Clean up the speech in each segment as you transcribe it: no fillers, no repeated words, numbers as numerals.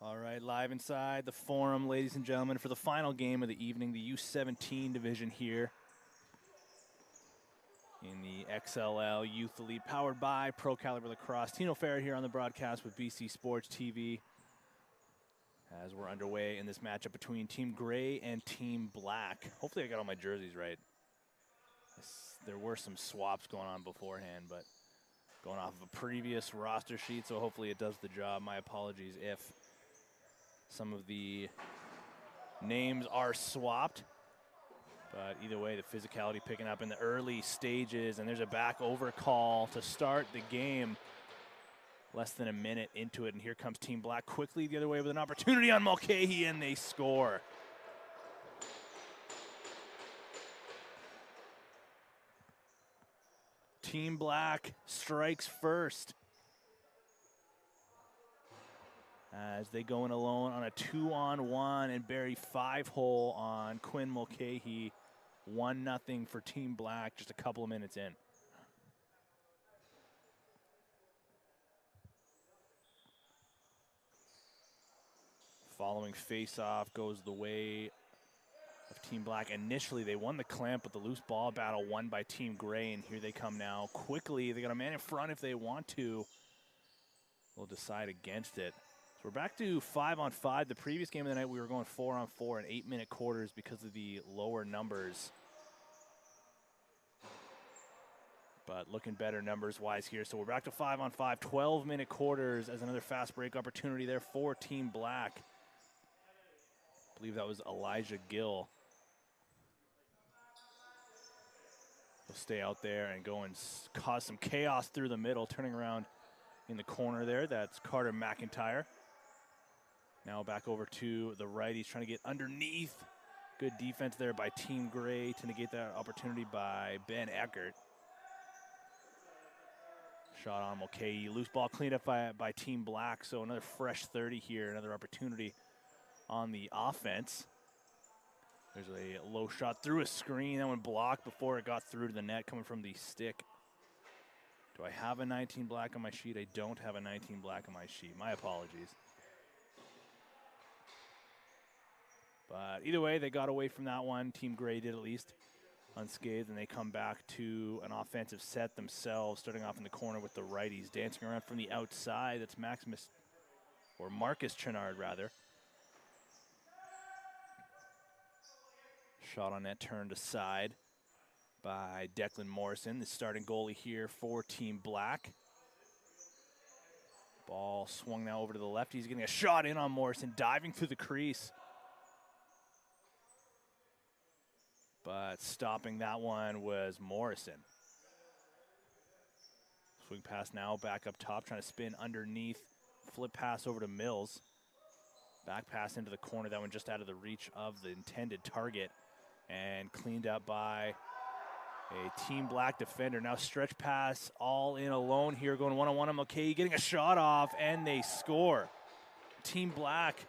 All right, live inside the Forum, ladies and gentlemen, for the final game of the evening, the U17 division here in the XLL Youth Elite, powered by Pro Caliber Lacrosse. Tino Farrett here on the broadcast with BC Sports TV as we're underway in this matchup between Team Gray and Team Black. Hopefully I got all my jerseys right. There were some swaps going on beforehand, but going off of a previous roster sheet, so hopefully it does the job. My apologies if some of the names are swapped. But either way, the physicality picking up in the early stages, and there's a back over call to start the game. Less than a minute into it, and here comes Team Black quickly the other way with an opportunity on Mulcahy, and they score. Team Black strikes first as they go in alone on a 2-on-1 and bury 5-hole on Quinn Mulcahy. 1-0 for Team Black just a couple of minutes in. Following face-off goes the way of Team Black. Initially, they won the clamp, but the loose ball battle won by Team Gray, and here they come now quickly. They got a man in front if they want to. They'll decide against it. So we're back to 5-on-5. The previous game of the night, we were going 4-on-4 in 8-minute quarters because of the lower numbers. But looking better numbers-wise here. So we're back to 5-on-5, 12-minute quarters as another fast break opportunity there for Team Black. I believe that was Elijah Gill. He'll stay out there and go and cause some chaos through the middle, turning around in the corner there. That's Carter McIntyre. Now back over to the right. He's trying to get underneath. Good defense there by Team Gray to negate that opportunity by Ben Eckert. Shot on Mulcahy. Loose ball cleaned up by Team Black. So another fresh 30 here. Another opportunity on the offense. There's a low shot through a screen. That one blocked before it got through to the net coming from the stick. Do I have a 19 Black on my sheet? I don't have a 19 Black on my sheet. My apologies. But either way, they got away from that one. Team Gray did at least unscathed, and they come back to an offensive set themselves, starting off in the corner with the righties. Dancing around from the outside, that's Marcus Chenard, rather. Shot on net turned aside by Declan Morrison, the starting goalie here for Team Black. Ball swung now over to the left. He's getting a shot in on Morrison, diving through the crease. But stopping that one was Morrison. Swing pass now, back up top, trying to spin underneath. Flip pass over to Mills. Back pass into the corner, that one just out of the reach of the intended target. And cleaned up by a Team Black defender. Now stretch pass all in alone here, going one-on-one on Mulcahy, getting a shot off, and they score. Team Black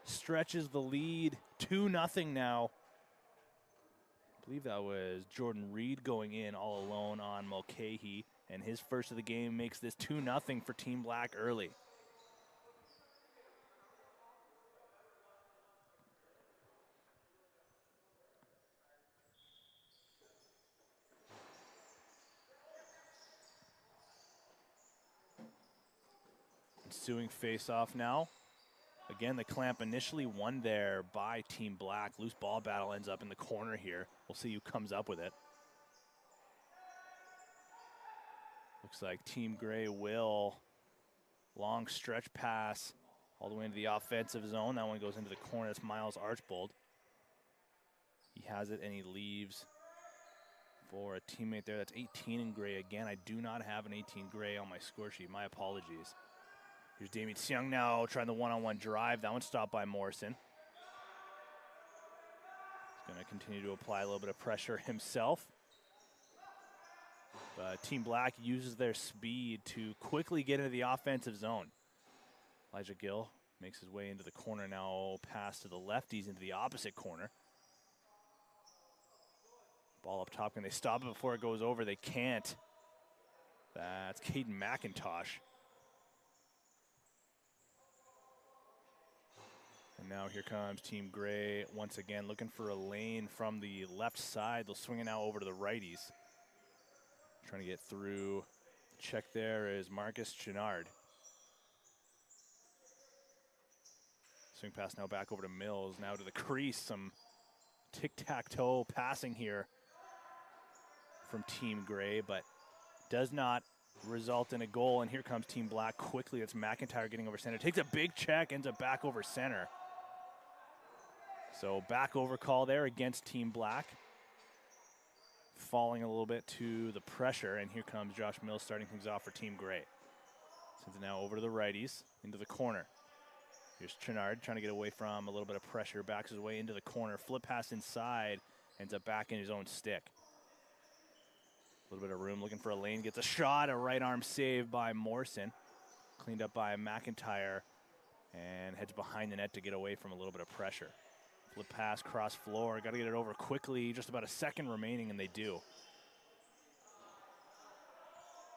stretches the lead, 2-0 now. I believe that was Jordan Reed going in all alone on Mulcahy, and his first of the game makes this 2-0 for Team Black early. Ensuing face-off now. Again, the clamp initially won there by Team Black. Loose ball battle ends up in the corner here. We'll see who comes up with it. Looks like Team Gray will. Long stretch pass all the way into the offensive zone. That one goes into the corner. That's Miles Archbold. He has it and he leaves for a teammate there. That's 18 in Gray. Again, I do not have an 18 Gray on my score sheet. My apologies. Here's Damien Seung now trying the one-on-one drive. That one stopped by Morrison. He's going to continue to apply a little bit of pressure himself. But Team Black uses their speed to quickly get into the offensive zone. Elijah Gill makes his way into the corner now, pass to the lefties into the opposite corner. Ball up top. Can they stop it before it goes over? They can't. That's Caden McIntosh. And now here comes Team Gray once again looking for a lane from the left side. They'll swing it now over to the righties. Trying to get through. Check there is Marcus Chenard. Swing pass now back over to Mills. Now to the crease. Some tic-tac-toe passing here from Team Gray, but does not result in a goal. And here comes Team Black quickly. It's McIntyre getting over center. Takes a big check, ends up back over center. So back over call there against Team Black. Falling a little bit to the pressure, and here comes Josh Mills starting things off for Team Gray. Sends it now over to the righties, into the corner. Here's Chenard trying to get away from a little bit of pressure, backs his way into the corner, flip pass inside, ends up back in his own stick. A little bit of room, looking for a lane, gets a shot, a right arm save by Morrison. Cleaned up by McIntyre, and heads behind the net to get away from a little bit of pressure. Flip pass, cross floor, got to get it over quickly, just about a second remaining, and they do.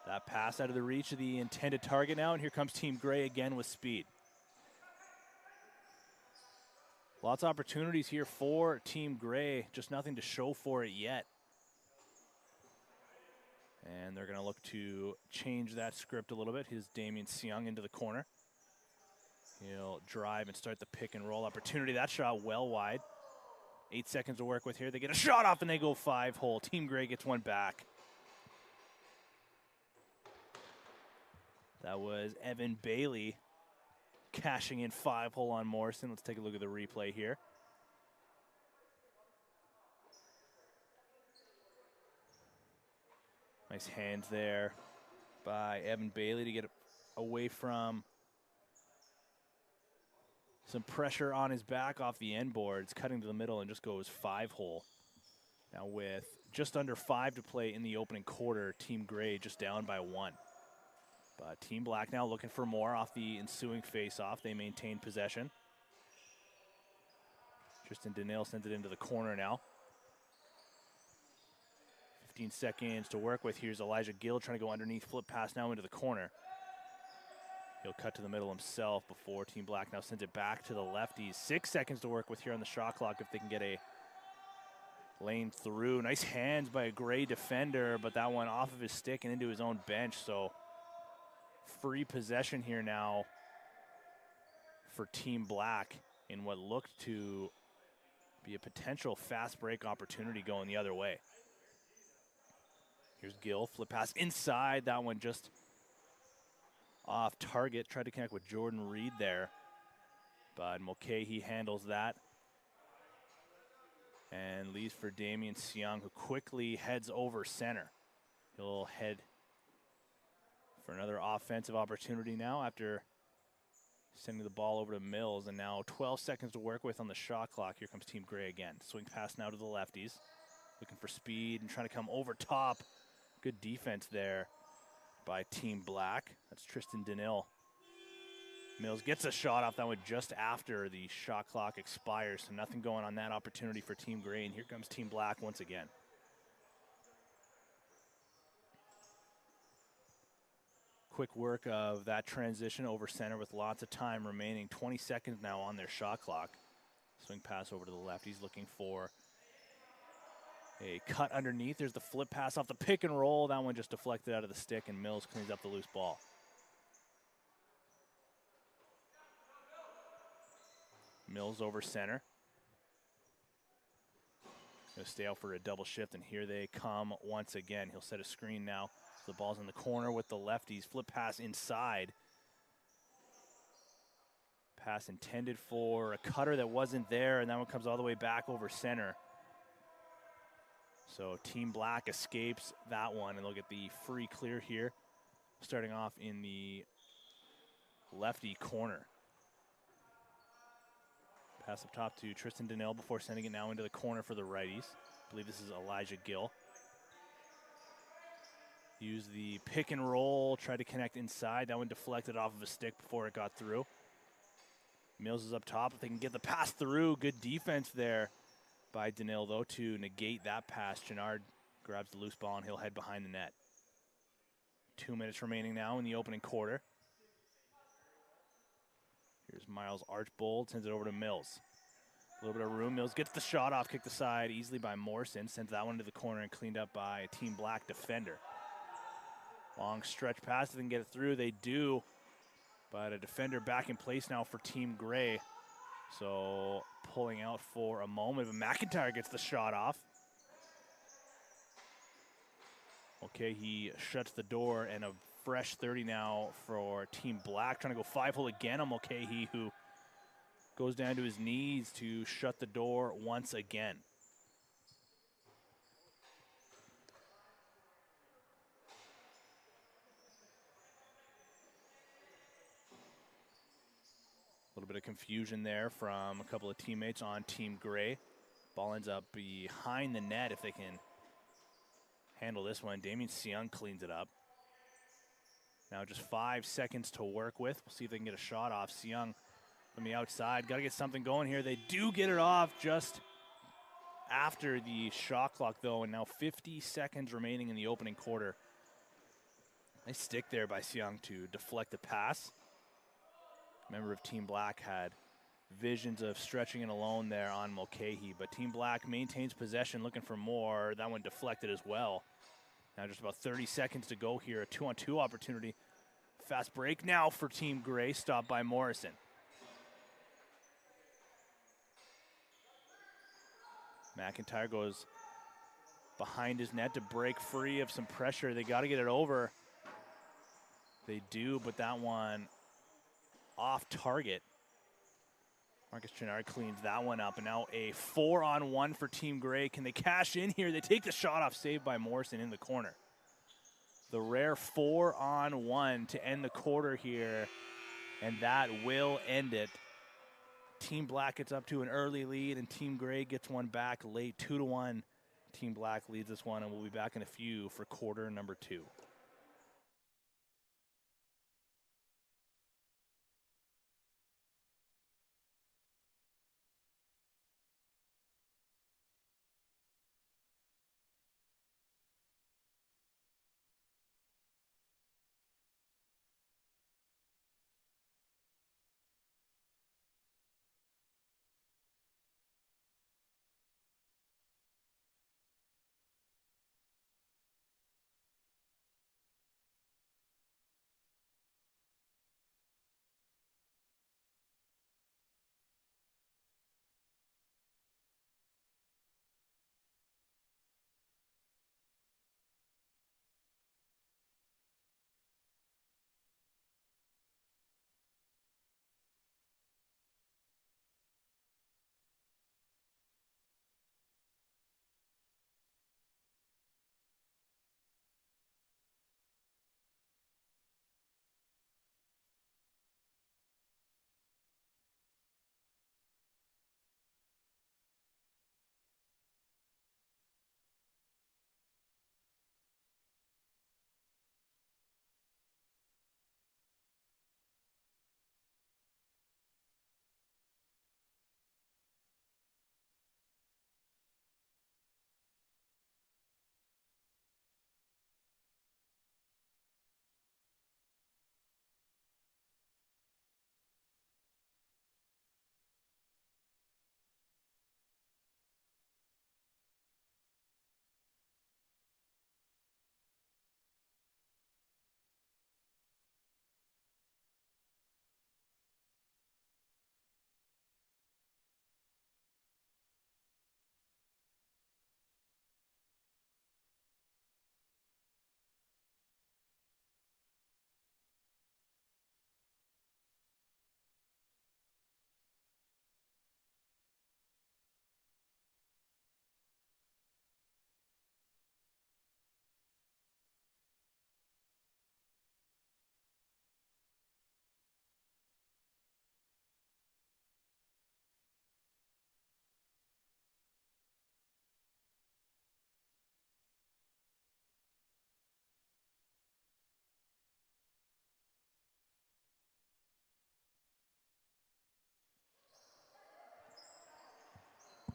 That pass out of the reach of the intended target now, and here comes Team Gray again with speed. Lots of opportunities here for Team Gray, just nothing to show for it yet. And they're going to look to change that script a little bit. Here's Damien Seung into the corner. He'll drive and start the pick and roll opportunity. That shot well wide. 8 seconds to work with here. They get a shot off and they go 5-hole. Team Gray gets one back. That was Evan Bailey cashing in 5-hole on Morrison. Let's take a look at the replay here. Nice hands there by Evan Bailey to get away from some pressure on his back off the end boards, cutting to the middle and just goes 5-hole. Now with just under 5 to play in the opening quarter, Team Gray just down by 1. But Team Black now looking for more off the ensuing face-off. They maintain possession. Tristan Denil sends it into the corner now. 15 seconds to work with. Here's Elijah Gill trying to go underneath, flip pass now into the corner. He'll cut to the middle himself before Team Black now sends it back to the lefties. 6 seconds to work with here on the shot clock if they can get a lane through. Nice hands by a Gray defender, but that one off of his stick and into his own bench. So free possession here now for Team Black in what looked to be a potential fast break opportunity going the other way. Here's Gill, flip pass inside. That one just off target. Tried to connect with Jordan Reed there, but Mulcahy handles that and leaves for Damien Seung, who quickly heads over center. He'll head for another offensive opportunity now after sending the ball over to Mills, and now 12 seconds to work with on the shot clock. Here comes Team Gray again. Swing pass now to the lefties, looking for speed and trying to come over top. Good defense there by Team Black. That's Tristan Denil. Mills gets a shot off that one just after the shot clock expires, so nothing going on that opportunity for Team Gray, and here comes Team Black once again. Quick work of that transition over center with lots of time remaining. 20 seconds now on their shot clock. Swing pass over to the left. He's looking for a cut underneath. There's the flip pass off the pick and roll. That one just deflected out of the stick, and Mills cleans up the loose ball. Mills over center. Gonna stay out for a double shift, and here they come once again. He'll set a screen now. The ball's in the corner with the lefties. Flip pass inside. Pass intended for a cutter that wasn't there, and that one comes all the way back over center. So Team Black escapes that one, and they'll get the free clear here, starting off in the lefty corner. Pass up top to Tristan Denil before sending it now into the corner for the righties. I believe this is Elijah Gill. Use the pick and roll, try to connect inside. That one deflected off of a stick before it got through. Mills is up top. If they can get the pass through, good defense there by Denil, though, to negate that pass. Chenard grabs the loose ball, and he'll head behind the net. 2 minutes remaining now in the opening quarter. Here's Miles Archbold, sends it over to Mills. A little bit of room. Mills gets the shot off, kicked aside easily by Morrison, sends that one to the corner and cleaned up by a Team Black defender. Long stretch pass, they can get it through. They do, but a defender back in place now for Team Gray. So pulling out for a moment, but McIntyre gets the shot off. Okay, he shuts the door, and a fresh 30 now for Team Black, trying to go 5-hole again on Mulcahy, who goes down to his knees to shut the door once again. A little bit of confusion there from a couple of teammates on Team Gray. Ball ends up behind the net if they can handle this one. Damien Seung cleans it up. Now just 5 seconds to work with. We'll see if they can get a shot off. Seung from the outside. Got to get something going here. They do get it off just after the shot clock, though, and now 50 seconds remaining in the opening quarter. Nice stick there by Seung to deflect the pass. Member of Team Black had visions of stretching it alone there on Mulcahy, but Team Black maintains possession, looking for more. That one deflected as well. Now just about 30 seconds to go here, a 2-on-2 opportunity. Fast break now for Team Gray, stopped by Morrison. McIntyre goes behind his net to break free of some pressure. They got to get it over. They do, but that one off target. Marcus Chenard cleans that one up, and now a 4-on-1 for Team Gray. Can they cash in here? They take the shot off, saved by Morrison in the corner. The rare 4-on-1 to end the quarter here, and that will end it. Team Black gets up to an early lead, and Team Gray gets one back late, 2-1. Team Black leads this one, and we'll be back in a few for quarter number 2.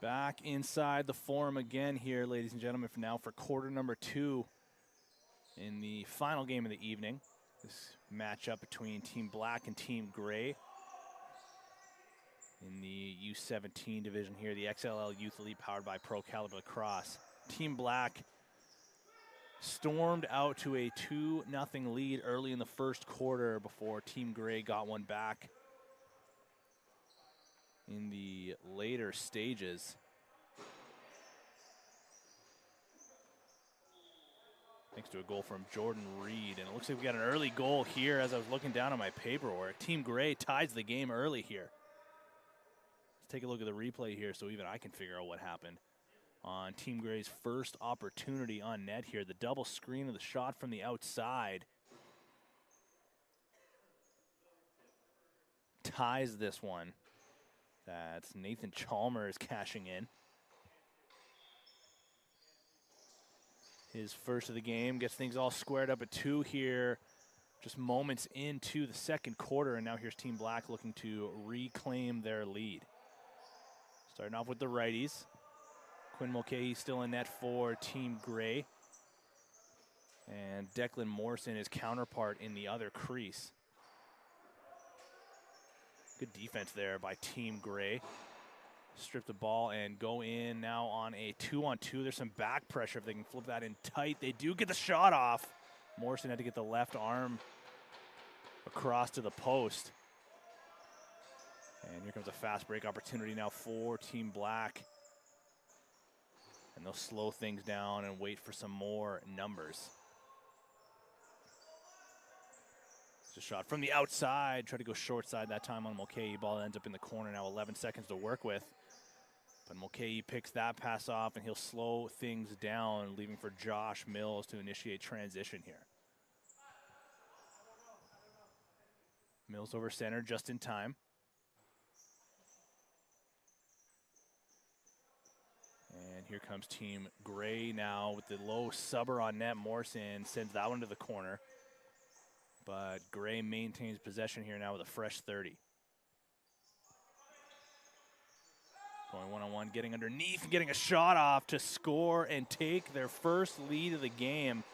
Back inside the forum again here, ladies and gentlemen, for now for quarter number 2 in the final game of the evening. This matchup between Team Black and Team Gray. in the U17 division here, the XLL Youth Elite powered by Pro Caliber Lacrosse. Team Black stormed out to a 2-0 lead early in the first quarter before Team Gray got one back in the later stages. Thanks to a goal from Jordan Reed. And it looks like we got an early goal here as I was looking down on my paperwork. Team Gray ties the game early here. Let's take a look at the replay here so even I can figure out what happened. On Team Gray's first opportunity on net here, the double screen of the shot from the outside ties this one. That's Nathan Chalmers cashing in. His first of the game, gets things all squared up at 2 here, just moments into the second quarter, and now here's Team Black looking to reclaim their lead. Starting off with the righties. Quinn Mulcahy still in net for Team Gray. And Declan Morrison, his counterpart in the other crease. Good defense there by Team Gray. Strip the ball and go in now on a 2-on-2. There's some back pressure if they can flip that in tight. They do get the shot off. Morrison had to get the left arm across to the post. And here comes a fast break opportunity now for Team Black. And they'll slow things down and wait for some more numbers. It's a shot from the outside. Try to go short side that time on Mulcahy. Ball ends up in the corner now, 11 seconds to work with. But Mulcahy picks that pass off, and he'll slow things down, leaving for Josh Mills to initiate transition here. Mills over center just in time. And here comes Team Gray now with the low subber on net. Morrison sends that one to the corner. But Gray maintains possession here now with a fresh 30. Going one-on-one, getting underneath, getting a shot off to score and take their first lead of the game.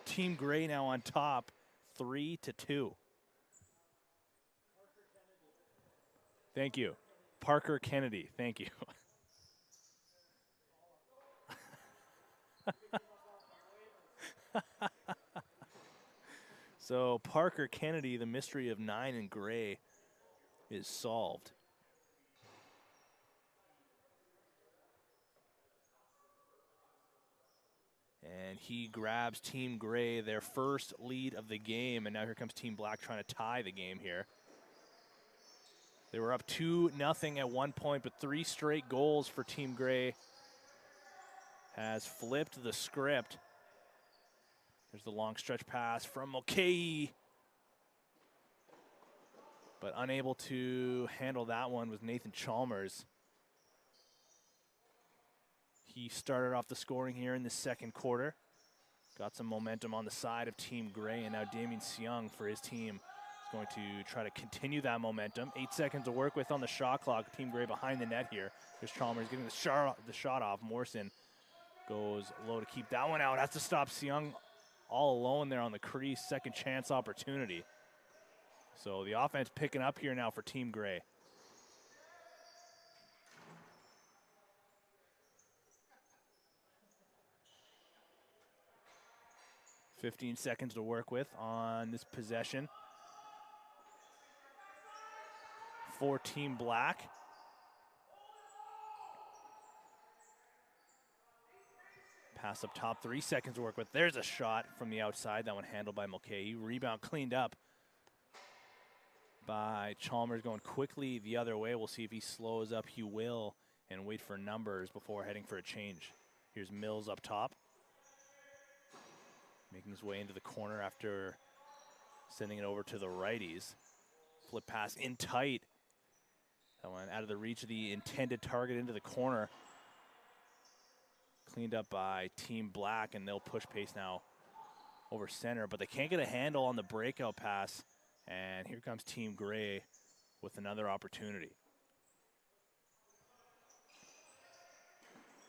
Team Gray now on top, 3-2. Thank you. Parker Kennedy, thank you. So Parker Kennedy, the mystery of 9 and Gray is solved. And he grabs Team Gray their first lead of the game, and now here comes Team Black trying to tie the game here. They were up 2-0 at one point, but 3 straight goals for Team Gray has flipped the script. There's the long stretch pass from Mulcahy. But unable to handle that one was Nathan Chalmers. He started off the scoring here in the second quarter. Got some momentum on the side of Team Gray, and now Damien Seung for his team is going to try to continue that momentum. 8 seconds to work with on the shot clock. Team Gray behind the net here. Here's Chalmers getting the shot off. Morrison goes low to keep that one out. Has to stop Seung all alone there on the crease. Second chance opportunity. So the offense picking up here now for Team Gray. .15 seconds to work with on this possession for Team Black. Pass up top, 3 seconds to work with. There's a shot from the outside. That one handled by Mulcahy. Rebound cleaned up by Chalmers, going quickly the other way. We'll see if he slows up. He will, and wait for numbers before heading for a change. Here's Mills up top, making his way into the corner after sending it over to the righties. Flip pass in tight. That one out of the reach of the intended target into the corner. Cleaned up by Team Black, and they'll push pace now over center, but they can't get a handle on the breakout pass. And here comes Team Gray with another opportunity.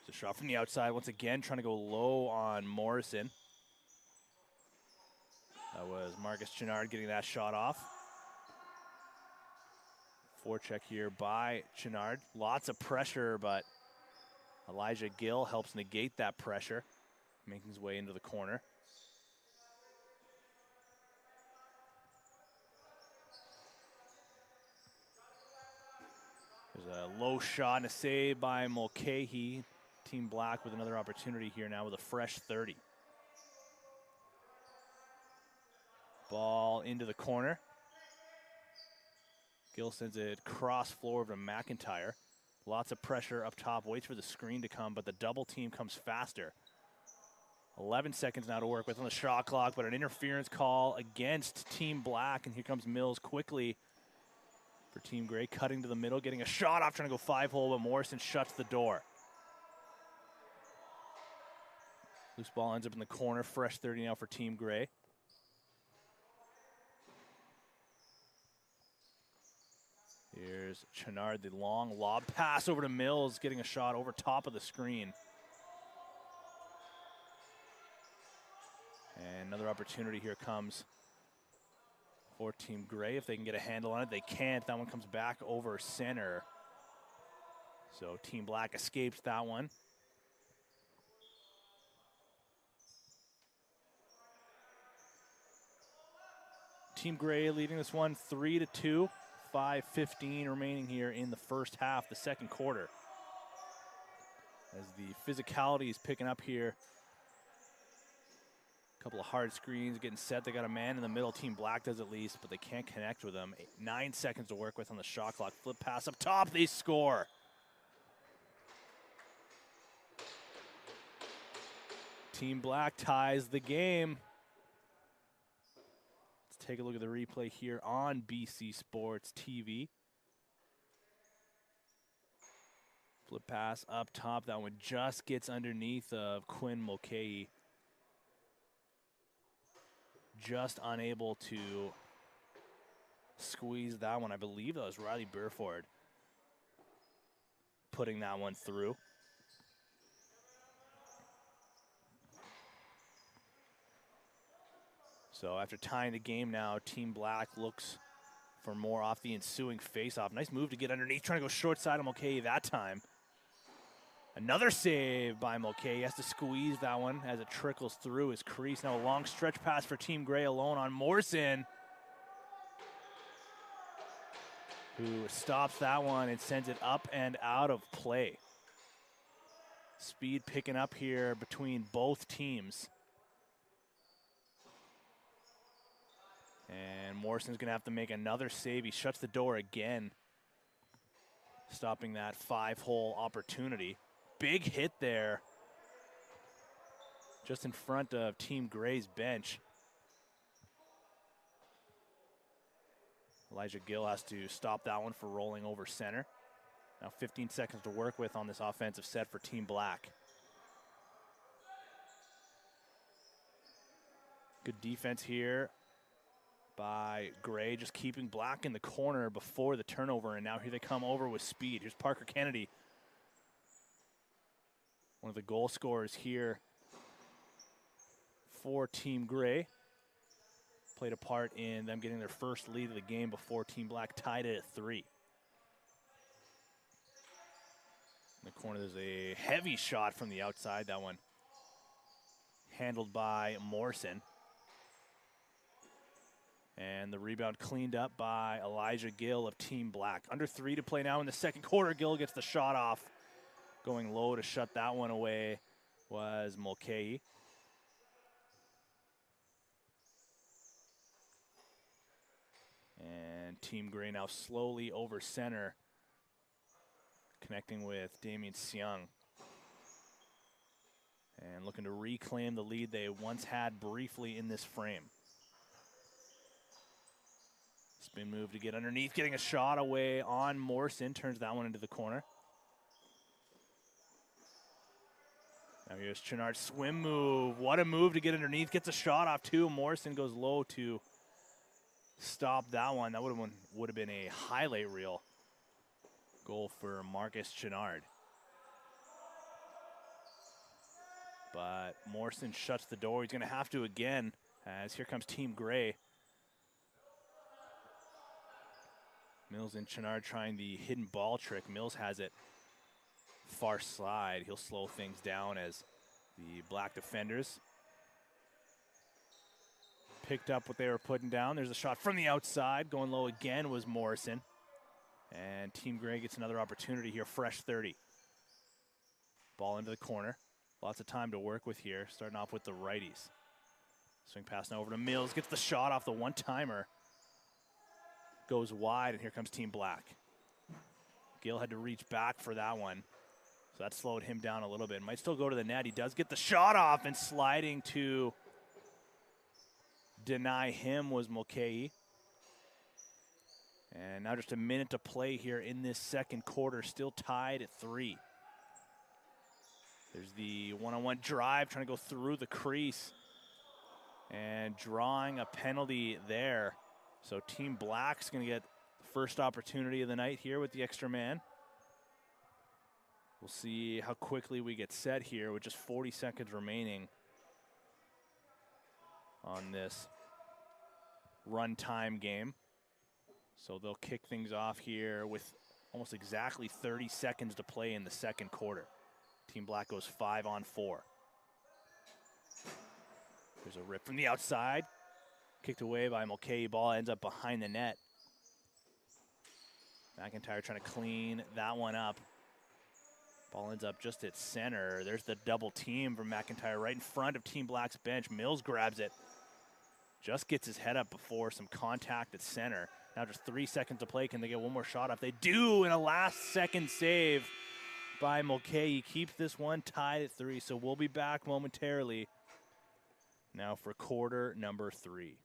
It's a shot from the outside, once again trying to go low on Morrison. That was Marcus Chenard getting that shot off. Forecheck here by Chenard. Lots of pressure, but Elijah Gill helps negate that pressure, making his way into the corner. There's a low shot and a save by Mulcahy. Team Black with another opportunity here now with a fresh 30. Ball into the corner. Gill sends it cross floor to McIntyre. Lots of pressure up top, waits for the screen to come, but the double team comes faster. 11 seconds now to work with on the shot clock, but an interference call against Team Black, and here comes Mills quickly for Team Gray, cutting to the middle, getting a shot off, trying to go 5-hole, but Morrison shuts the door. Loose ball ends up in the corner, fresh 30 now for Team Gray. Here's Chenard, the long lob pass over to Mills, getting a shot over top of the screen. And another opportunity here comes for Team Gray. If they can get a handle on it, they can't. That one comes back over center. So Team Black escapes that one. Team Gray leading this one 3-2. 5:15 remaining here in the first half, the second quarter. As the physicality is picking up here. A couple of hard screens getting set. They got a man in the middle. Team Black does at least, but they can't connect with them. 9 seconds to work with on the shot clock. Flip pass up top. They score. Team Black ties the game. Let's take a look at the replay here on BC Sports TV. Flip pass up top. That one just gets underneath of Quinn Mulcahy. Just unable to squeeze that one. I believe that was Riley Burford putting that one through. So after tying the game now, Team Black looks for more off the ensuing faceoff. Nice move to get underneath, trying to go short side of Mulcahy that time. Another save by Mulcahy. He has to squeeze that one as it trickles through his crease. Now a long stretch pass for Team Gray alone on Morrison, who stops that one and sends it up and out of play. Speed picking up here between both teams. And Morrison's going to have to make another save. He shuts the door again, stopping that 5-hole opportunity. Big hit there, just in front of Team Gray's bench. Elijah Gill has to stop that one for rolling over center. Now 15 seconds to work with on this offensive set for Team Black. Good defense here by Gray, just keeping Black in the corner before the turnover, and now here they come over with speed. Here's Parker Kennedy, one of the goal scorers here for Team Gray. Played a part in them getting their first lead of the game before Team Black tied it at 3. In the corner, there's a heavy shot from the outside. That one handled by Morrison. And the rebound cleaned up by Elijah Gill of Team Black. Under 3 to play now in the second quarter. Gill gets the shot off. Going low to shut that one away was Mulcahy. And Team Gray now slowly over center, connecting with Damien Seung. And looking to reclaim the lead they once had briefly in this frame. Spin move to get underneath, getting a shot away on Morrison, turns that one into the corner. Now here's Chenard's swim move. What a move to get underneath, gets a shot off too. Morrison goes low to stop that one. That would have been a highlight reel goal for Marcus Chenard. But Morrison shuts the door. He's going to have to again, as here comes Team Gray. Mills and Chenard trying the hidden ball trick. Mills has it far side. He'll slow things down as the black defenders picked up what they were putting down. There's a shot from the outside. Going low again was Morrison. And Team Gray gets another opportunity here, fresh 30. Ball into the corner. Lots of time to work with here, starting off with the righties. Swing pass now over to Mills, gets the shot off the one-timer. Goes wide, and here comes Team Black. Gill had to reach back for that one, so that slowed him down a little bit. Might still go to the net. He does get the shot off, and sliding to deny him was Mulcahy. And now just a minute to play here in this second quarter, still tied at 3. There's the one-on-one drive, trying to go through the crease and drawing a penalty there. So Team Black's going to get the first opportunity of the night here with the extra man. We'll see how quickly we get set here with just 40 seconds remaining on this run-time game. So they'll kick things off here with almost exactly 30 seconds to play in the second quarter. Team Black goes 5-on-4. There's a rip from the outside. Kicked away by Mulcahy. Ball ends up behind the net. McIntyre trying to clean that one up. Ball ends up just at center. There's the double team from McIntyre right in front of Team Black's bench. Mills grabs it. Just gets his head up before some contact at center. Now just 3 seconds to play. Can they get one more shot off? They do, in a last-second save by Mulcahy. Keeps this one tied at 3, so we'll be back momentarily now for quarter number 3.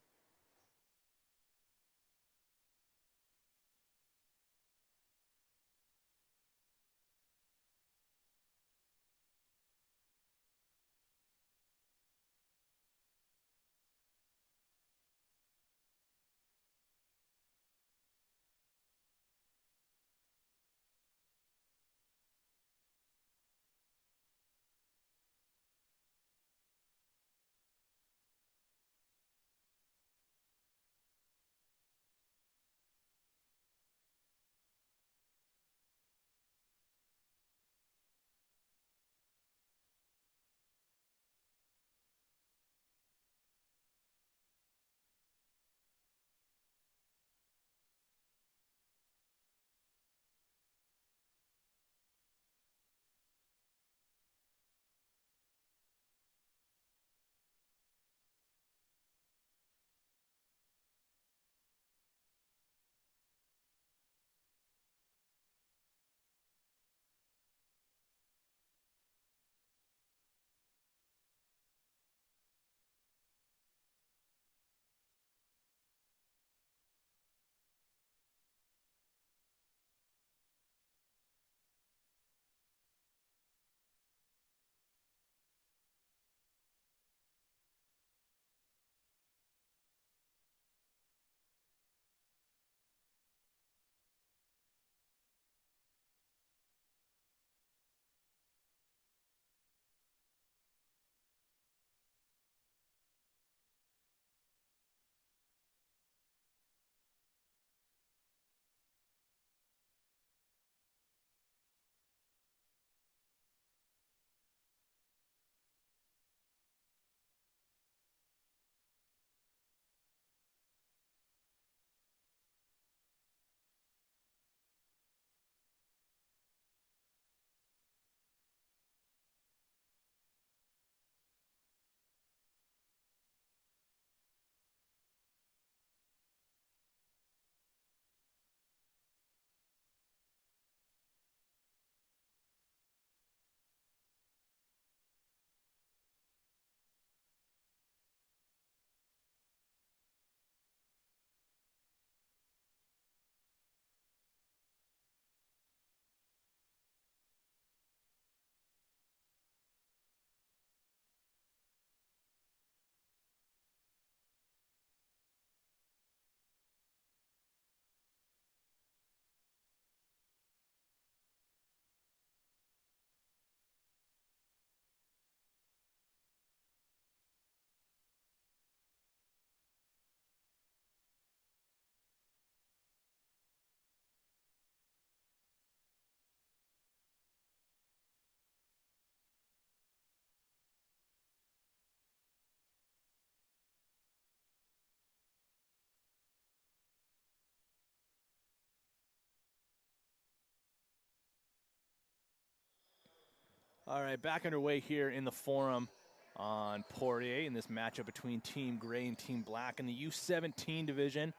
All right, back underway here in the Forum on Poirier in this matchup between Team Gray and Team Black in the U17 division.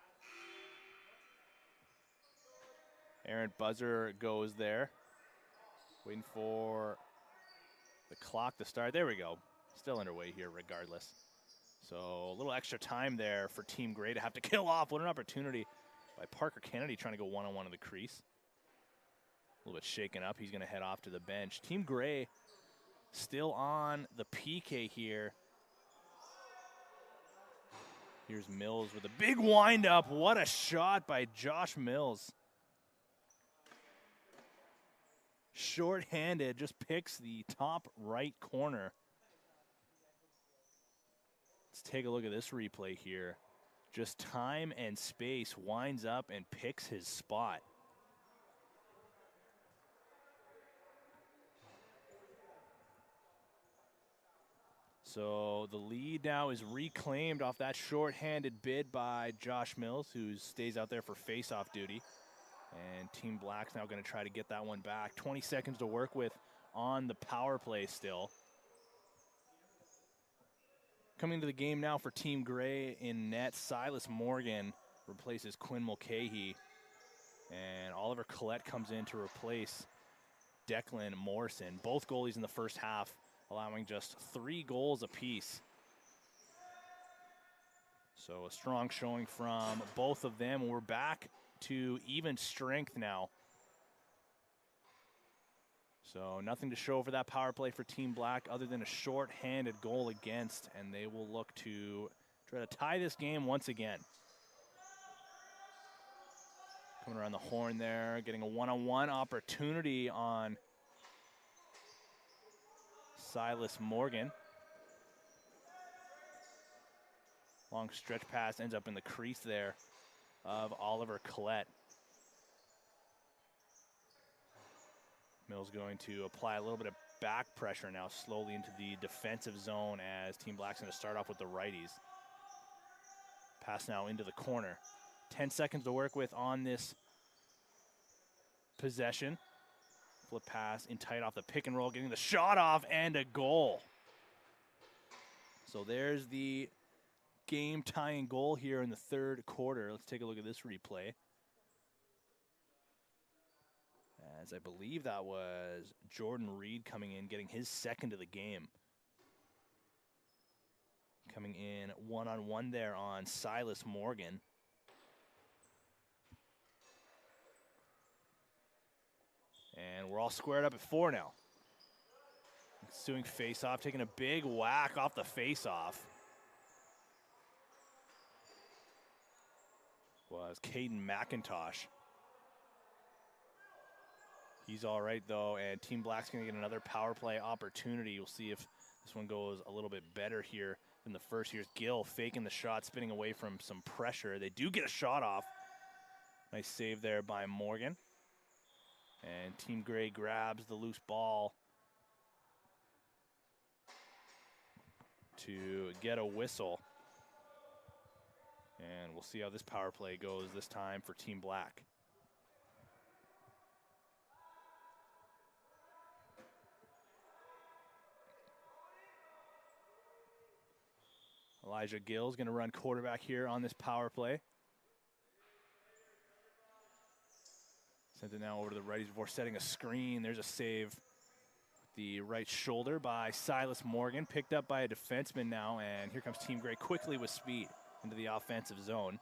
Errant buzzer goes there. Waiting for the clock to start. There we go. Still underway here regardless. So a little extra time there for Team Gray to have to kill off. What an opportunity by Parker Kennedy trying to go one-on-one in the crease. A little bit shaken up. He's going to head off to the bench. Team Gray still on the PK here. Here's Mills with a big windup. What a shot by Josh Mills. Short-handed, just picks the top right corner. Let's take a look at this replay here. Just time and space, winds up and picks his spot. So the lead now is reclaimed off that short-handed bid by Josh Mills, who stays out there for face-off duty. And Team Black's now going to try to get that one back. 20 seconds to work with on the power play still. Coming to the game now for Team Gray in net, Silas Morgan replaces Quinn Mulcahy. And Oliver Collette comes in to replace Declan Morrison. Both goalies in the first half allowing just 3 goals apiece. So a strong showing from both of them. We're back to even strength now. So nothing to show for that power play for Team Black other than a short-handed goal against, and they will look to try to tie this game once again. Coming around the horn there, getting a one-on-one opportunity on Silas Morgan. Long stretch pass ends up in the crease there of Oliver Collette. Mills going to apply a little bit of back pressure now slowly into the defensive zone as Team Black's going to start off with the righties. Pass now into the corner. 10 seconds to work with on this possession. Flip pass in tight off the pick and roll, getting the shot off and a goal. So there's the game-tying goal here in the third quarter. Let's take a look at this replay. As I believe that was Jordan Reed coming in, getting his second of the game. Coming in one-on-one there on Silas Morgan. And we're all squared up at 4 now. Ensuing face-off, taking a big whack off the face-off. Was Caden McIntosh. He's all right, though, and Team Black's going to get another power play opportunity. We'll see if this one goes a little bit better here than the first. Here's Gill faking the shot, spinning away from some pressure. They do get a shot off. Nice save there by Morgan. And Team Gray grabs the loose ball to get a whistle. And we'll see how this power play goes this time for Team Black. Elijah Gill's going to run quarterback here on this power play. Sent it now over to the righties before setting a screen. There's a save with the right shoulder by Silas Morgan. Picked up by a defenseman now, and here comes Team Gray quickly with speed into the offensive zone.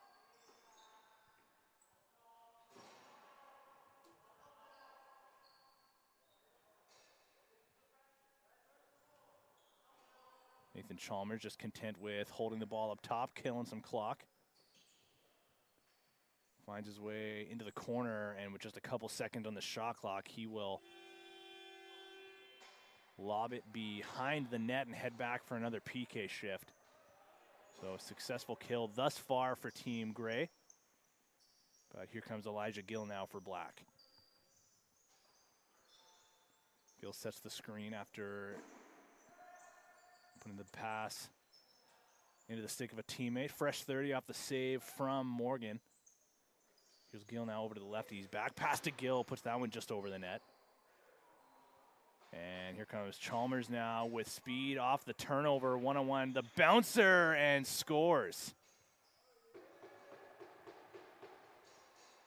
Nathan Chalmers just content with holding the ball up top, killing some clock. Finds his way into the corner, and with just a couple seconds on the shot clock, he will lob it behind the net and head back for another PK shift. So a successful kill thus far for Team Gray. But here comes Elijah Gill now for Black. Gill sets the screen after putting the pass into the stick of a teammate. Fresh 30 off the save from Morgan. Here's Gill now over to the left. He's back pass to Gill, puts that one just over the net. And here comes Chalmers now with speed off the turnover, one-on-one, the bouncer, and scores.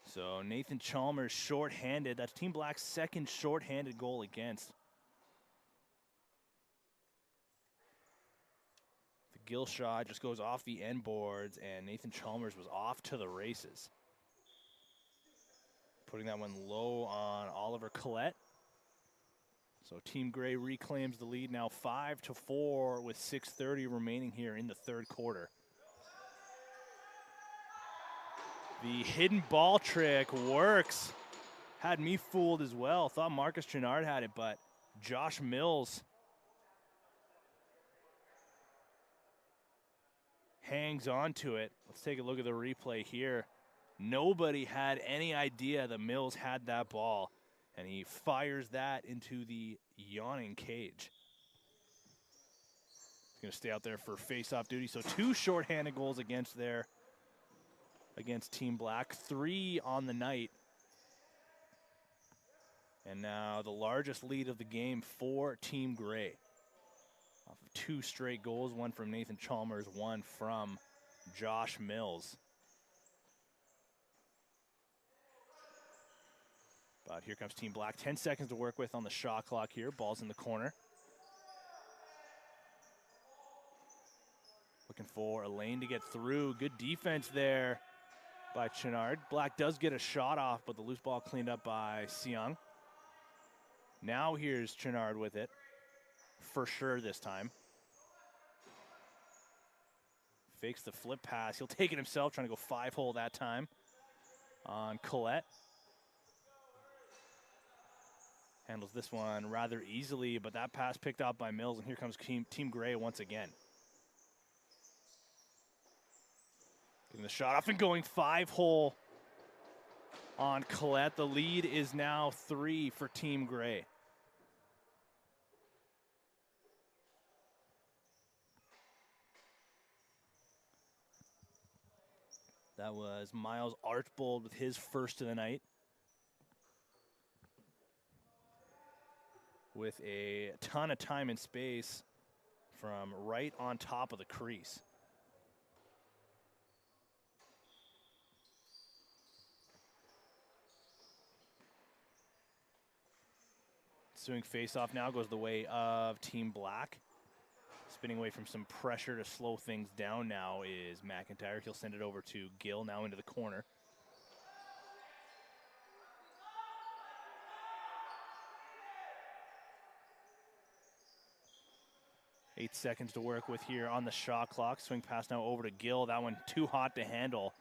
So Nathan Chalmers shorthanded. That's Team Black's second shorthanded goal against. The gill shot just goes off the end boards, and Nathan Chalmers was off to the races. Putting that one low on Oliver Collette. So Team Gray reclaims the lead now 5-4 with 6:30 remaining here in the third quarter. The hidden ball trick works. Had me fooled as well. Thought Marcus Chenard had it, but Josh Mills hangs on to it. Let's take a look at the replay here. Nobody had any idea that Mills had that ball, and he fires that into the yawning cage. He's going to stay out there for face-off duty. So 2 shorthanded goals against Team Black, 3 on the night. And now the largest lead of the game for Team Gray. Off of 2 straight goals, one from Nathan Chalmers, one from Josh Mills. But here comes Team Black. 10 seconds to work with on the shot clock here. Ball's in the corner. Looking for a lane to get through. Good defense there by Chenard. Black does get a shot off, but the loose ball cleaned up by Seung. Now here's Chenard with it. For sure this time. Fakes the flip pass. He'll take it himself, trying to go 5-hole that time on Collette. Handles this one rather easily, but that pass picked up by Mills, and here comes Team Gray once again. Getting the shot off and going 5-hole on Collette. The lead is now 3 for Team Gray. That was Miles Archbold with his first of the night. With a ton of time and space from right on top of the crease. Ensuing face-off now goes the way of Team Black. Spinning away from some pressure to slow things down now is McIntyre. He'll send it over to Gill, now into the corner. Eight seconds to work with here on the shot clock. Swing pass now over to Gill. That one too hot to handle.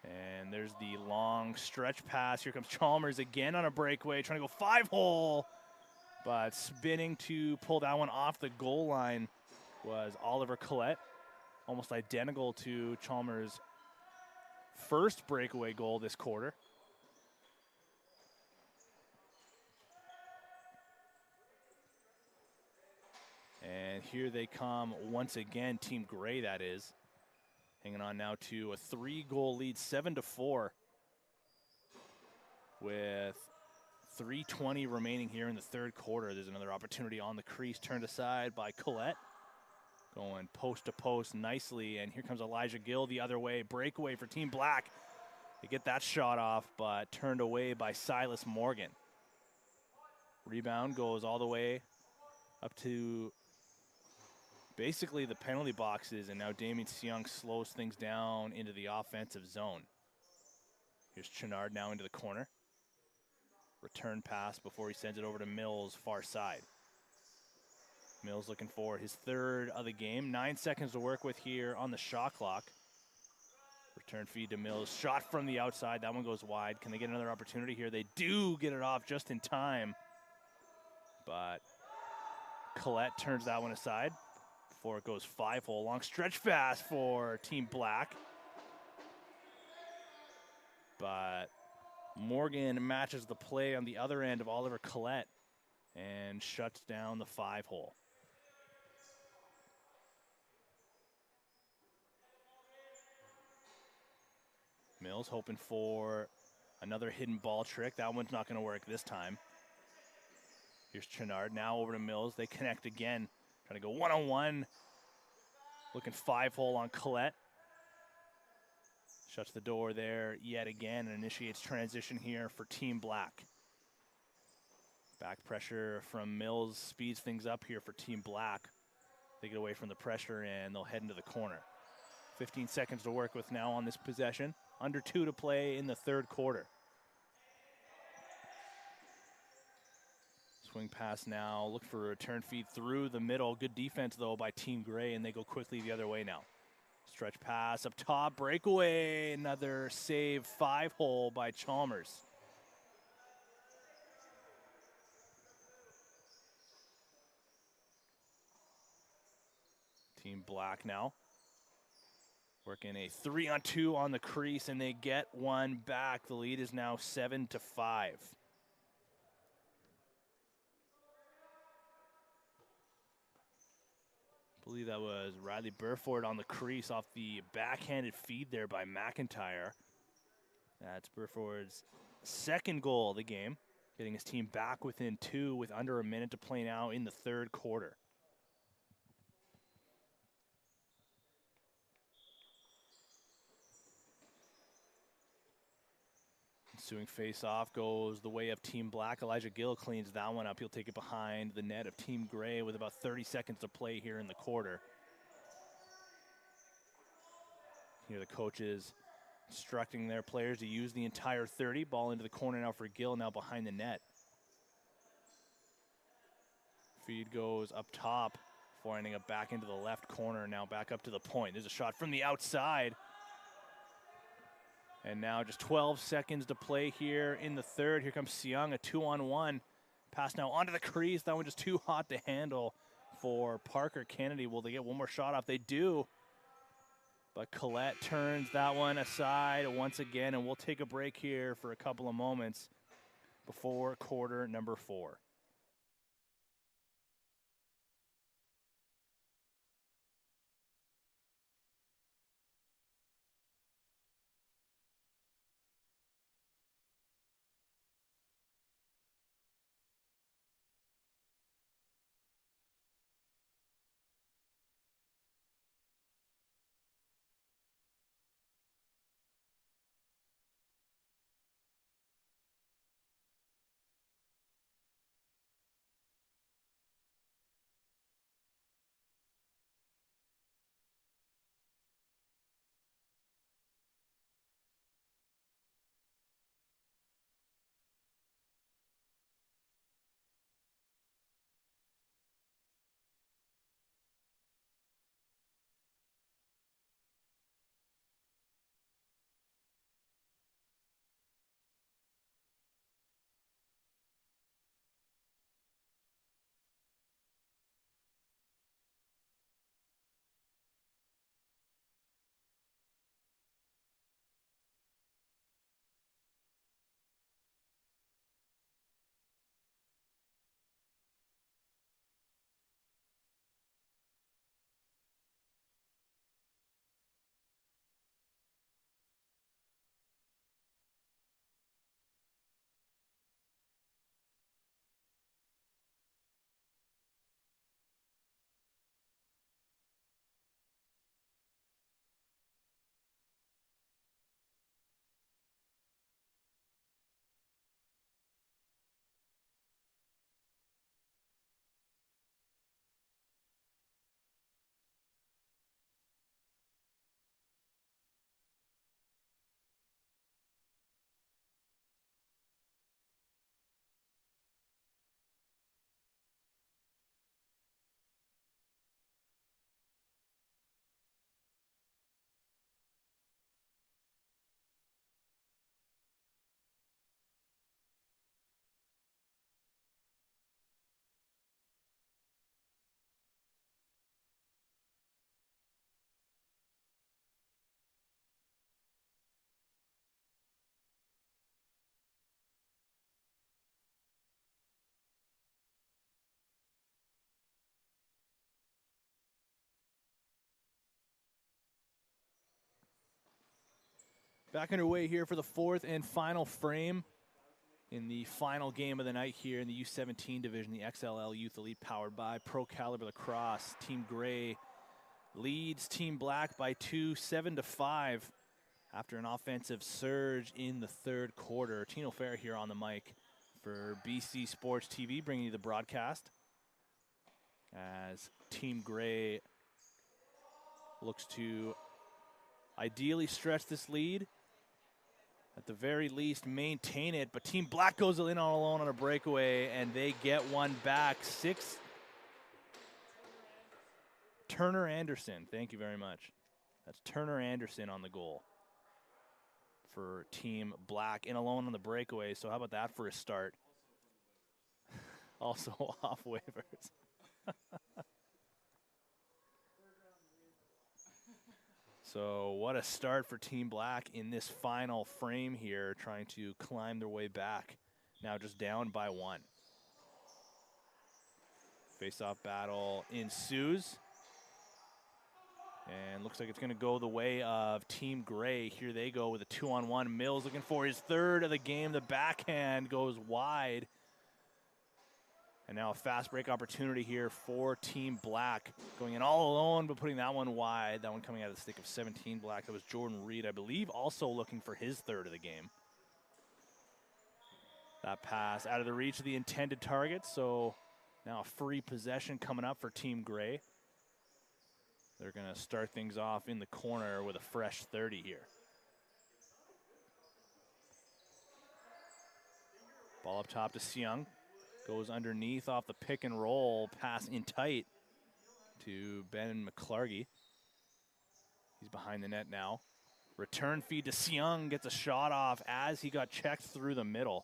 And there's the long stretch pass. Here comes Chalmers again on a breakaway, trying to go 5-hole. But spinning to pull that one off the goal line was Oliver Collette. Almost identical to Chalmers' first breakaway goal this quarter. And here they come once again, Team Gray that is. Hanging on now to a 3-goal lead, 7-4. With 3:20 remaining here in the third quarter. There's another opportunity on the crease, turned aside by Collette. Going post to post nicely, and here comes Elijah Gill the other way. Breakaway for Team Black. They get that shot off, but turned away by Silas Morgan. Rebound goes all the way up to basically the penalty boxes, and now Damien Seung slows things down into the offensive zone. Here's Chenard now into the corner. Return pass before he sends it over to Mills, far side. Mills looking for his third of the game. 9 seconds to work with here on the shot clock. Return feed to Mills. Shot from the outside. That one goes wide. Can they get another opportunity here? They do get it off just in time. But Collette turns that one aside before it goes 5-hole. Long stretch pass for Team Black. But Morgan matches the play on the other end of Oliver Collette and shuts down the 5-hole. Mills hoping for another hidden ball trick. That one's not going to work this time. Here's Chenard now over to Mills. They connect again. Trying to go one-on-one. Looking 5-hole on Colette. Shuts the door there yet again and initiates transition here for Team Black. Back pressure from Mills speeds things up here for Team Black. They get away from the pressure and they'll head into the corner. 15 seconds to work with now on this possession. Under 2 to play in the third quarter. Swing pass now, look for a return feed through the middle. Good defense though by Team Gray, and they go quickly the other way now. Stretch pass up top, breakaway, another save, 5-hole by Chalmers. Team Black now. Working a 3-on-2 on the crease, and they get one back. The lead is now 7-5. I believe that was Riley Burford on the crease off the backhanded feed there by McIntyre. That's Burford's second goal of the game, getting his team back within 2 with under a minute to play now in the third quarter. Ensuing face-off goes the way of Team Black. Elijah Gill cleans that one up. He'll take it behind the net of Team Gray with about 30 seconds to play here in the quarter. Here the coaches instructing their players to use the entire 30. Ball into the corner now for Gill, now behind the net. Feed goes up top, before ending up back into the left corner, now back up to the point. There's a shot from the outside. And now just 12 seconds to play here in the third. Here comes Seung, a 2-on-1. Pass now onto the crease. That one just too hot to handle for Parker Kennedy. Will they get one more shot off? They do. But Colette turns that one aside once again, and we'll take a break here for a couple of moments before quarter number 4. Back underway here for the fourth and final frame in the final game of the night here in the U17 division, the XLL Youth Elite powered by Pro Caliber Lacrosse. Team Gray leads Team Black by 2, 7-5 after an offensive surge in the third quarter. Tino Fair here on the mic for BC Sports TV, bringing you the broadcast as Team Gray looks to ideally stretch this lead, at the very least maintain it, but Team Black goes in all alone on a breakaway and they get one back. Turner Anderson, thank you very much. That's Turner Anderson on the goal for Team Black, in alone on the breakaway. So how about that for a start? Also off waivers. So what a start for Team Black in this final frame here, trying to climb their way back. Now just down by 1. Face-off battle ensues. And looks like it's going to go the way of Team Gray. Here they go with a 2-on-1. Mills looking for his third of the game. The backhand goes wide. And now a fast break opportunity here for Team Black. Going in all alone, but putting that one wide. That one coming out of the stick of 17 Black. That was Jordan Reed, I believe, also looking for his third of the game. That pass out of the reach of the intended target. So now a free possession coming up for Team Gray. They're going to start things off in the corner with a fresh 30 here. Ball up top to Seung. Goes underneath off the pick and roll. Pass in tight to Ben McClargy. He's behind the net now. Return feed to Seung. Gets a shot off as he got checked through the middle.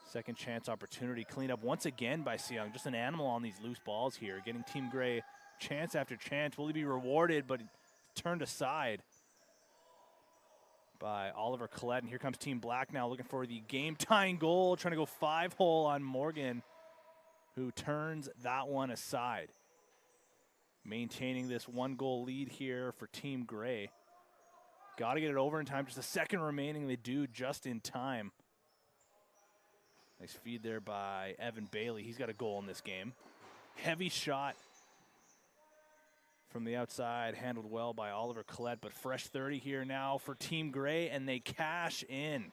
Second chance opportunity cleaned up once again by Seung. Just an animal on these loose balls here. Getting Team Gray chance after chance. Will he be rewarded? But turned aside by Oliver Collette. And here comes Team Black now looking for the game-tying goal. Trying to go 5-hole on Morgan, who turns that one aside. Maintaining this 1-goal lead here for Team Gray. Got to get it over in time. Just a second remaining. They do just in time. Nice feed there by Evan Bailey. He's got a goal in this game. Heavy shot from the outside, handled well by Oliver Collette, but fresh 30 here now for Team Gray, and they cash in.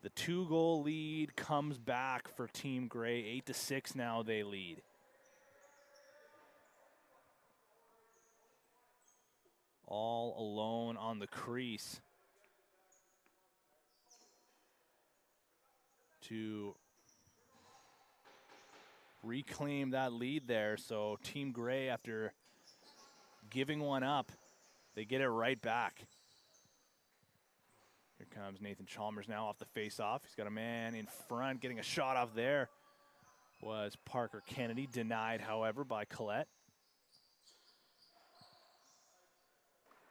The 2-goal lead comes back for Team Gray. 8-6 now they lead. All alone on the crease to reclaim that lead there. So Team Gray, after giving one up, they get it right back. Here comes Nathan Chalmers now off the face-off. He's got a man in front, getting a shot off there. Was Parker Kennedy, denied, however, by Collette.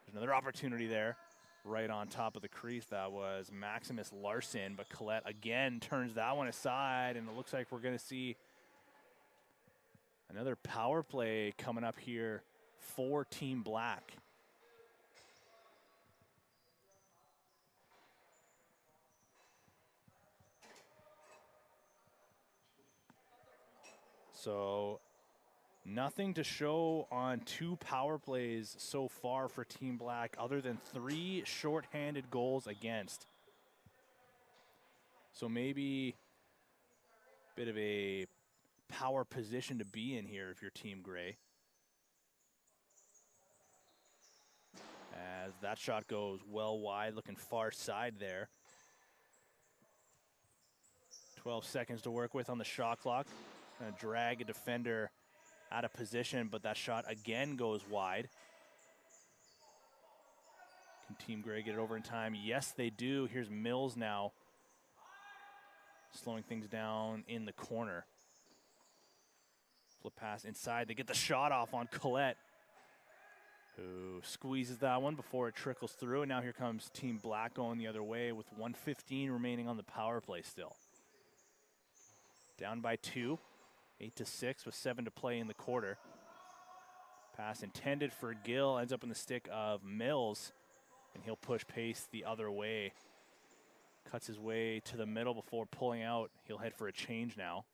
There's another opportunity there, right on top of the crease. That was Maximus Larson, but Collette again turns that one aside, and it looks like we're going to see another power play coming up here for Team Black. So nothing to show on 2 power plays so far for Team Black, other than 3 shorthanded goals against. So maybe a bit of a power position to be in here if you're Team Gray. As that shot goes well wide, looking far side there. 12 seconds to work with on the shot clock. Gonna drag a defender out of position, but that shot again goes wide. Can Team Gray get it over in time? Yes, they do. Here's Mills now, slowing things down in the corner. Flip pass inside. They get the shot off on Collette, who squeezes that one before it trickles through. And now here comes Team Black going the other way with 1:15 remaining on the power play still. Down by 2. 8-6 with 7 to play in the quarter. Pass intended for Gill, ends up in the stick of Mills. and he'll push pace the other way. Cuts his way to the middle before pulling out. He'll head for a change now.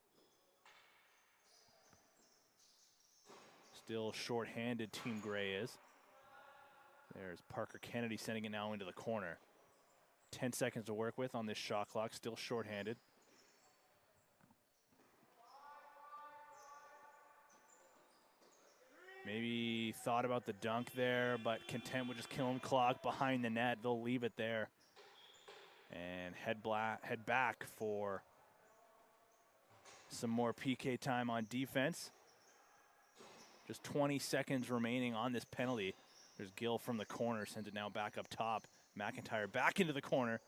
Still short-handed, Team Gray is. There's Parker Kennedy sending it now into the corner. 10 seconds to work with on this shot clock, still short-handed. Maybe thought about the dunk there, but content with just kill him clock behind the net. They'll leave it there. And head back for some more PK time on defense. Just 20 seconds remaining on this penalty. There's Gill from the corner, sends it now back up top. McIntyre back into the corner.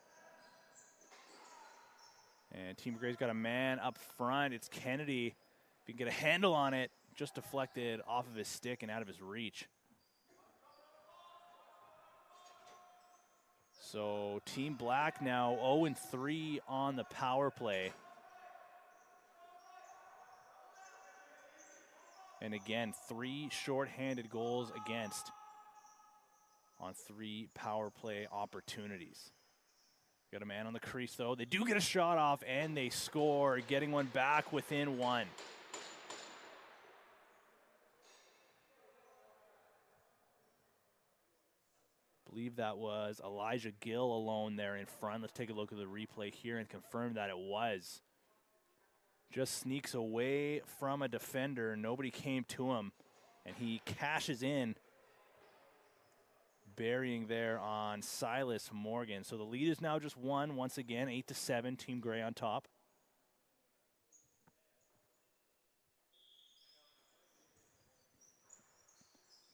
And Team Gray's got a man up front. It's Kennedy. If he can get a handle on it, just deflected off of his stick and out of his reach. So Team Black now 0-3 on the power play. And again, 3 short-handed goals against on 3 power play opportunities. Got a man on the crease, though. They do get a shot off, and they score, getting one back within 1. I believe that was Elijah Gill alone there in front. Let's take a look at the replay here and confirm that it was. Just sneaks away from a defender. Nobody came to him, and he cashes in, burying there on Silas Morgan. So the lead is now just 1 once again, 8-7, Team Gray on top.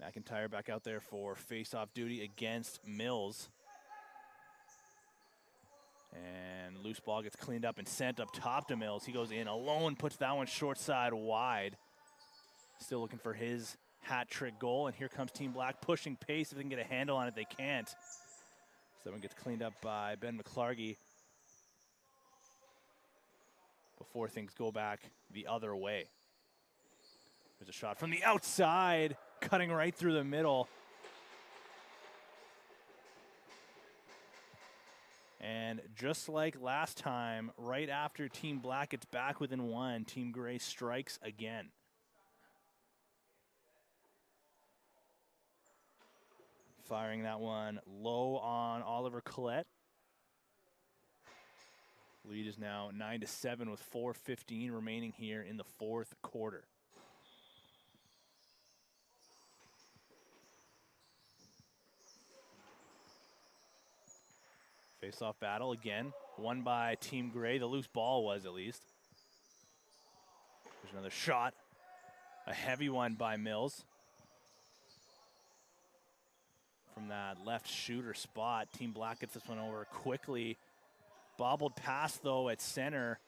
McIntyre back out there for face-off duty against Mills. And loose ball gets cleaned up and sent up top to Mills. He goes in alone, puts that one short side wide. Still looking for his hat trick goal, and here comes Team Black pushing pace. If they can get a handle on it, they can't. So that one gets cleaned up by Ben McClargy before things go back the other way. There's a shot from the outside, cutting right through the middle. And just like last time, right after Team Black gets back within 1, Team Gray strikes again. Firing that one low on Oliver Collette. Lead is now 9-7 with 4:15 remaining here in the 4th quarter. Face-off battle again, won by Team Gray. The loose ball was, at least. There's another shot, a heavy one by Mills. From that left shooter spot, Team Black gets this one over quickly. Bobbled pass, though, at center.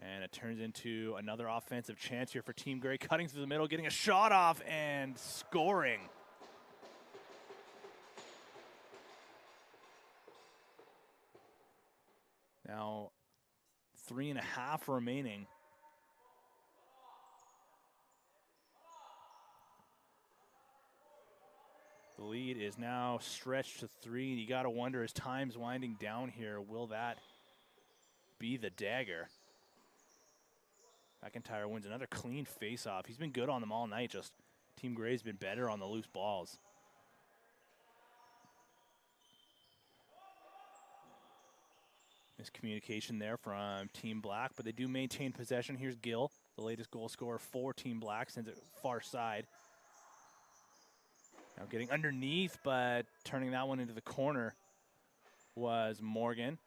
And it turns into another offensive chance here for Team Gray, cutting through the middle, getting a shot off, and scoring. Now, 3.5 remaining. The lead is now stretched to 3, and you got to wonder, as time's winding down here, will that be the dagger? McIntyre wins another clean face-off. He's been good on them all night, just Team Gray's been better on the loose balls. Miscommunication there from Team Black, but they do maintain possession. Here's Gill, the latest goal scorer for Team Black, sends it far side. Now getting underneath, but turning that one into the corner was Morgan.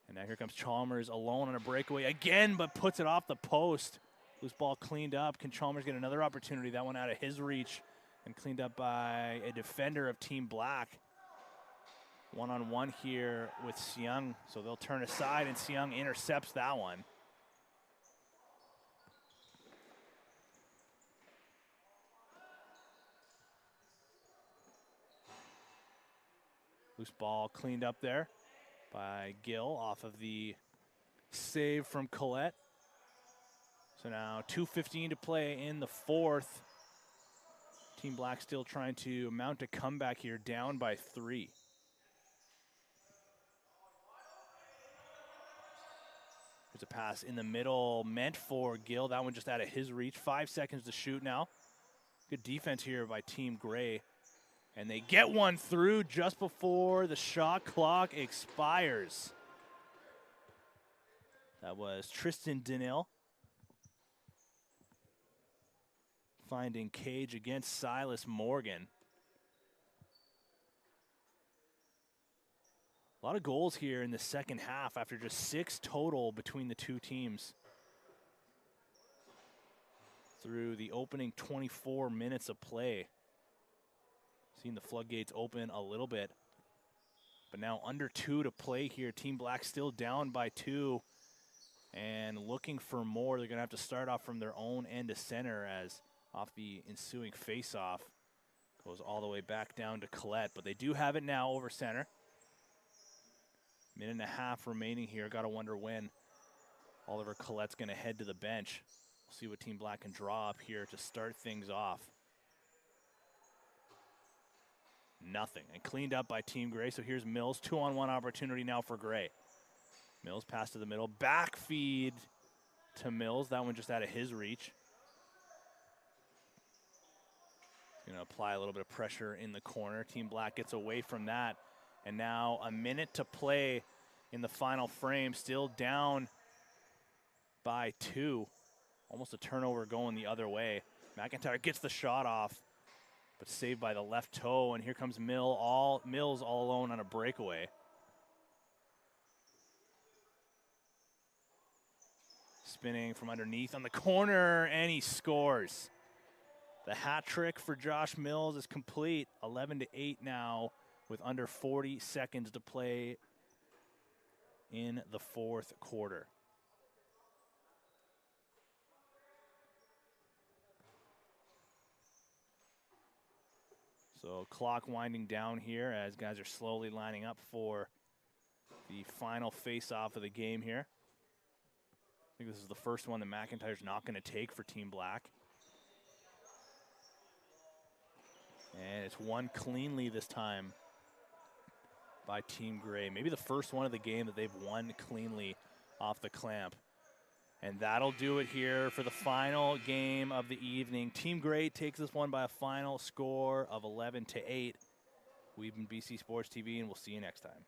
And now here comes Chalmers alone on a breakaway again, but puts it off the post. Loose ball cleaned up. Can Chalmers get another opportunity? That one out of his reach and cleaned up by a defender of Team Black. One-on-one here with Seung, so they'll turn aside, and Seung intercepts that one. Loose ball cleaned up there by Gill off of the save from Collette. So now 2:15 to play in the 4th. Team Black still trying to mount a comeback here, down by 3. There's a pass in the middle meant for Gill. That one just out of his reach. 5 seconds to shoot now. Good defense here by Team Gray. And they get one through just before the shot clock expires. That was Tristan Denil finding Cage against Silas Morgan. A lot of goals here in the second half after just 6 total between the two teams through the opening 24 minutes of play. Seeing the floodgates open a little bit, but now under 2 to play here. Team Black still down by 2 and looking for more. They're gonna have to start off from their own end of center, as off the ensuing face-off goes all the way back down to Collette, but they do have it now over center. Minute and a half remaining here. Gotta wonder when Oliver Collette's gonna head to the bench. We'll see what Team Black can draw up here to start things off. Nothing, and cleaned up by Team Gray. So here's Mills, 2-on-1 opportunity now for Gray. Mills pass to the middle, back feed to Mills. That one just out of his reach. Gonna apply a little bit of pressure in the corner. Team Black gets away from that. And now a minute to play in the final frame, still down by 2. Almost a turnover going the other way. McIntyre gets the shot off, but saved by the left toe, and here comes Mills all alone on a breakaway. Spinning from underneath on the corner, and he scores. The hat trick for Josh Mills is complete. 11-8 now, with under 40 seconds to play in the fourth quarter. So clock winding down here as guys are slowly lining up for the final face-off of the game here. I think this is the first one that McIntyre's not going to take for Team Black. And it's won cleanly this time by Team Gray. Maybe the first one of the game that they've won cleanly off the clamp. And that'll do it here for the final game of the evening. Team Gray takes this one by a final score of 11-8. We've been BC Sports TV, and we'll see you next time.